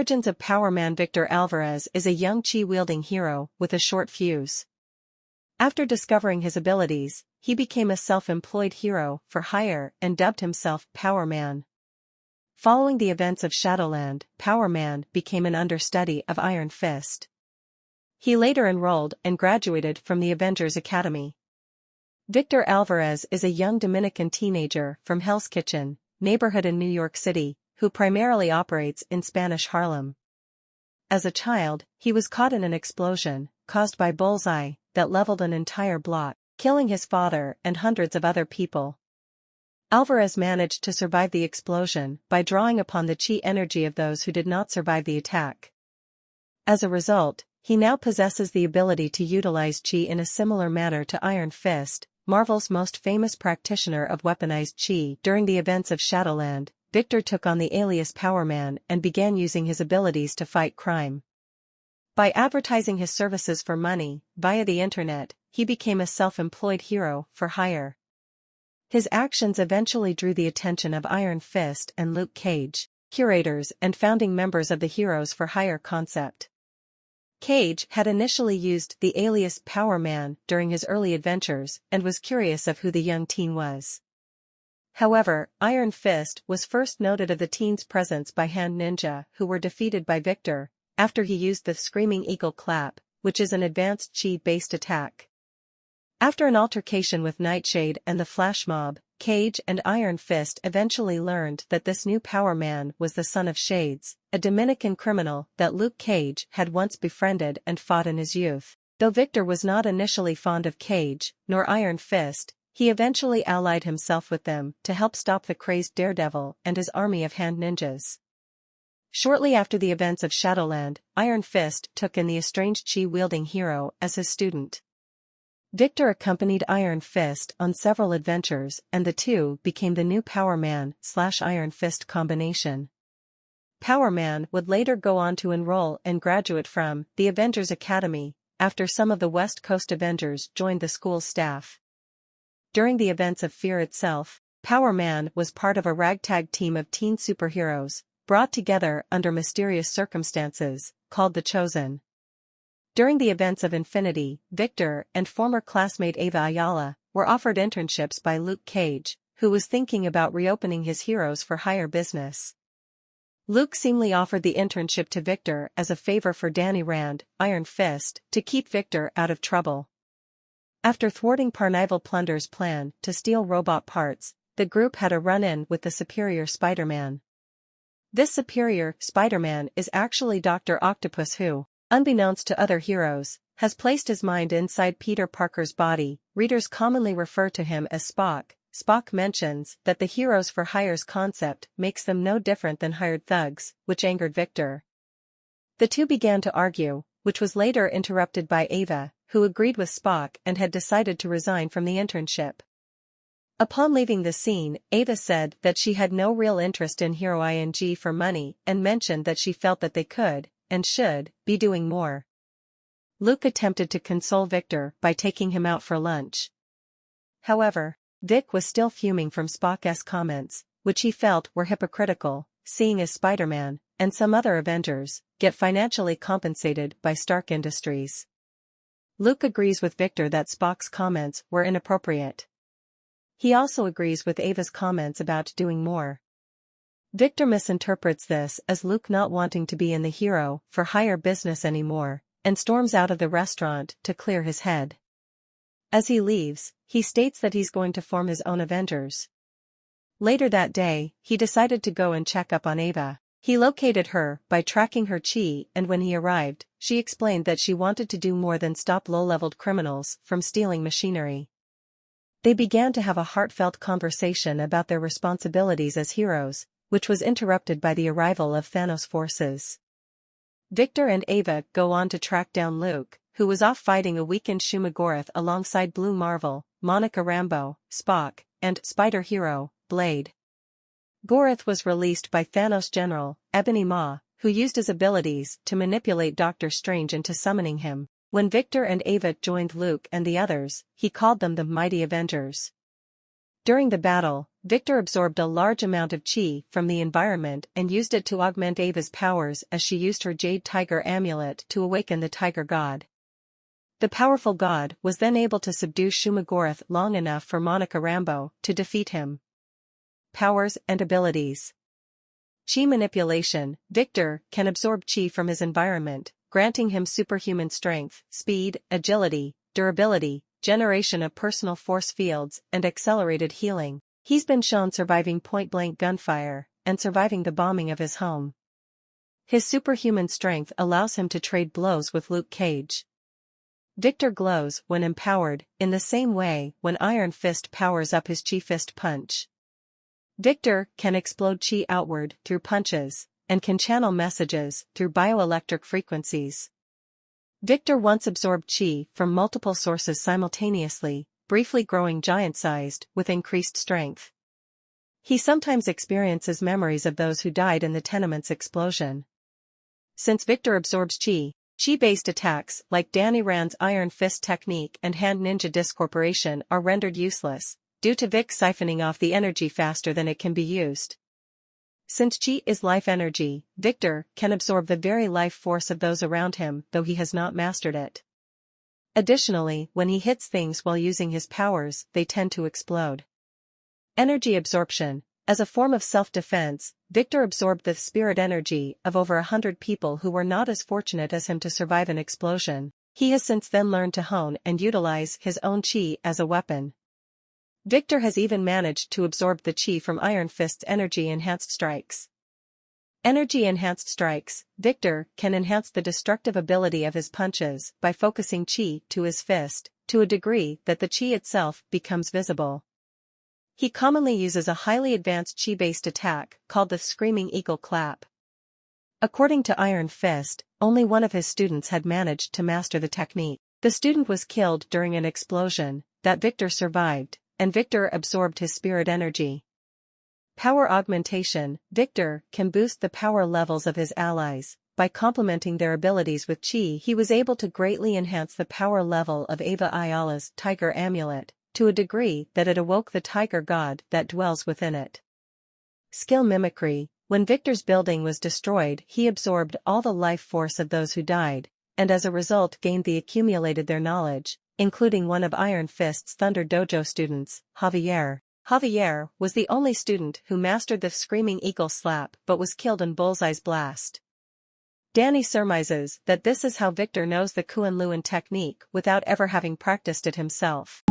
origins of Power Man. Victor Alvarez is a young chi-wielding hero with a short fuse. After discovering his abilities, he became a self-employed hero for hire and dubbed himself Power Man. Following the events of Shadowland, Power Man became an understudy of Iron Fist. He later enrolled and graduated from the Avengers Academy. Victor Alvarez is a young Dominican teenager from Hell's Kitchen neighborhood in New York City, who primarily operates in Spanish Harlem. As a child, he was caught in an explosion, caused by Bullseye, that leveled an entire block, killing his father and hundreds of other people. Alvarez managed to survive the explosion by drawing upon the chi energy of those who did not survive the attack. As a result, he now possesses the ability to utilize chi in a similar manner to Iron Fist, Marvel's most famous practitioner of weaponized chi. During the events of Shadowland, Victor took on the alias Power Man and began using his abilities to fight crime. By advertising his services for money, via the internet, he became a self-employed hero for hire. His actions eventually drew the attention of Iron Fist and Luke Cage, curators and founding members of the Heroes for Hire concept. Cage had initially used the alias Power Man during his early adventures and was curious of who the young teen was. However, Iron Fist was first noted of the teen's presence by Hand Ninja, who were defeated by Victor, after he used the Screaming Eagle Clap, which is an advanced chi-based attack. After an altercation with Nightshade and the Flash Mob, Cage and Iron Fist eventually learned that this new Power Man was the son of Shades, a Dominican criminal that Luke Cage had once befriended and fought in his youth. Though Victor was not initially fond of Cage, nor Iron Fist, he eventually allied himself with them to help stop the crazed Daredevil and his army of hand ninjas. Shortly after the events of Shadowland, Iron Fist took in the estranged chi-wielding hero as his student. Victor accompanied Iron Fist on several adventures and the two became the new Power Man/Iron Fist combination. Power Man would later go on to enroll and graduate from the Avengers Academy, after some of the West Coast Avengers joined the school's staff. During the events of Fear itself, Power Man was part of a ragtag team of teen superheroes, brought together under mysterious circumstances, called the Chosen. During the events of Infinity, Victor and former classmate Ava Ayala were offered internships by Luke Cage, who was thinking about reopening his Heroes for Hire business. Luke seemingly offered the internship to Victor as a favor for Danny Rand, Iron Fist, to keep Victor out of trouble. After thwarting Parnival Plunder's plan to steal robot parts, the group had a run-in with the Superior Spider-Man. This Superior Spider-Man is actually Dr. Octopus who, unbeknownst to other heroes, has placed his mind inside Peter Parker's body. Readers commonly refer to him as Spock. Spock mentions that the Heroes for Hire's concept makes them no different than hired thugs, which angered Victor. The two began to argue, which was later interrupted by Ava, who agreed with Spock and had decided to resign from the internship. Upon leaving the scene, Ava said that she had no real interest in Hero ing for money and mentioned that she felt that they could, and should, be doing more. Luke attempted to console Victor by taking him out for lunch. However, Vic was still fuming from Spock's comments, which he felt were hypocritical, seeing as Spider-Man, and some other Avengers, get financially compensated by Stark Industries. Luke agrees with Victor that Spock's comments were inappropriate. He also agrees with Ava's comments about doing more. Victor misinterprets this as Luke not wanting to be in the Hero for Hire business anymore, and storms out of the restaurant to clear his head. As he leaves, he states that he's going to form his own Avengers. Later that day, he decided to go and check up on Ava. He located her by tracking her chi, and when he arrived, she explained that she wanted to do more than stop low-leveled criminals from stealing machinery. They began to have a heartfelt conversation about their responsibilities as heroes, which was interrupted by the arrival of Thanos' forces. Victor and Ava go on to track down Luke, who was off fighting a weakened Shumagorath alongside Blue Marvel, Monica Rambeau, Spock, and Spider-Hero, Blade. Gorath was released by Thanos' general, Ebony Maw, who used his abilities to manipulate Doctor Strange into summoning him. When Victor and Ava joined Luke and the others, he called them the Mighty Avengers. During the battle, Victor absorbed a large amount of chi from the environment and used it to augment Ava's powers as she used her Jade Tiger amulet to awaken the Tiger God. The powerful god was then able to subdue Shumagorath long enough for Monica Rambeau to defeat him. Powers and abilities. Chi manipulation. Victor can absorb chi from his environment, granting him superhuman strength, speed, agility, durability, generation of personal force fields, and accelerated healing. He's been shown surviving point-blank gunfire and surviving the bombing of his home. His superhuman strength allows him to trade blows with Luke Cage. Victor glows when empowered, in the same way when Iron Fist powers up his Chi Fist punch. Victor can explode chi outward through punches, and can channel messages through bioelectric frequencies. Victor once absorbed chi from multiple sources simultaneously, briefly growing giant-sized with increased strength. He sometimes experiences memories of those who died in the tenement's explosion. Since Victor absorbs chi-based attacks like Danny Rand's Iron Fist technique and Hand Ninja Discorporation are rendered useless, due to Vic siphoning off the energy faster than it can be used. Since chi is life energy, Victor can absorb the very life force of those around him though he has not mastered it. Additionally, when he hits things while using his powers, they tend to explode. Energy absorption. As a form of self-defense, Victor absorbed the spirit energy of over 100 people who were not as fortunate as him to survive an explosion. He has since then learned to hone and utilize his own chi as a weapon. Victor has even managed to absorb the chi from Iron Fist's energy-enhanced strikes. Energy-enhanced strikes. Victor can enhance the destructive ability of his punches by focusing chi to his fist, to a degree that the chi itself becomes visible. He commonly uses a highly advanced chi-based attack called the Screaming Eagle Clap. According to Iron Fist, only one of his students had managed to master the technique. The student was killed during an explosion that Victor survived, and Victor absorbed his spirit energy. Power augmentation. Victor can boost the power levels of his allies. By complementing their abilities with chi, he was able to greatly enhance the power level of Ava Ayala's Tiger Amulet, to a degree that it awoke the Tiger God that dwells within it. Skill mimicry. When Victor's building was destroyed, he absorbed all the life force of those who died, and as a result gained the accumulated their knowledge, including one of Iron Fist's Thunder Dojo students, Javier. Javier was the only student who mastered the Screaming Eagle Slap but was killed in Bullseye's blast. Danny surmises that this is how Victor knows the Kuan Luan technique without ever having practiced it himself.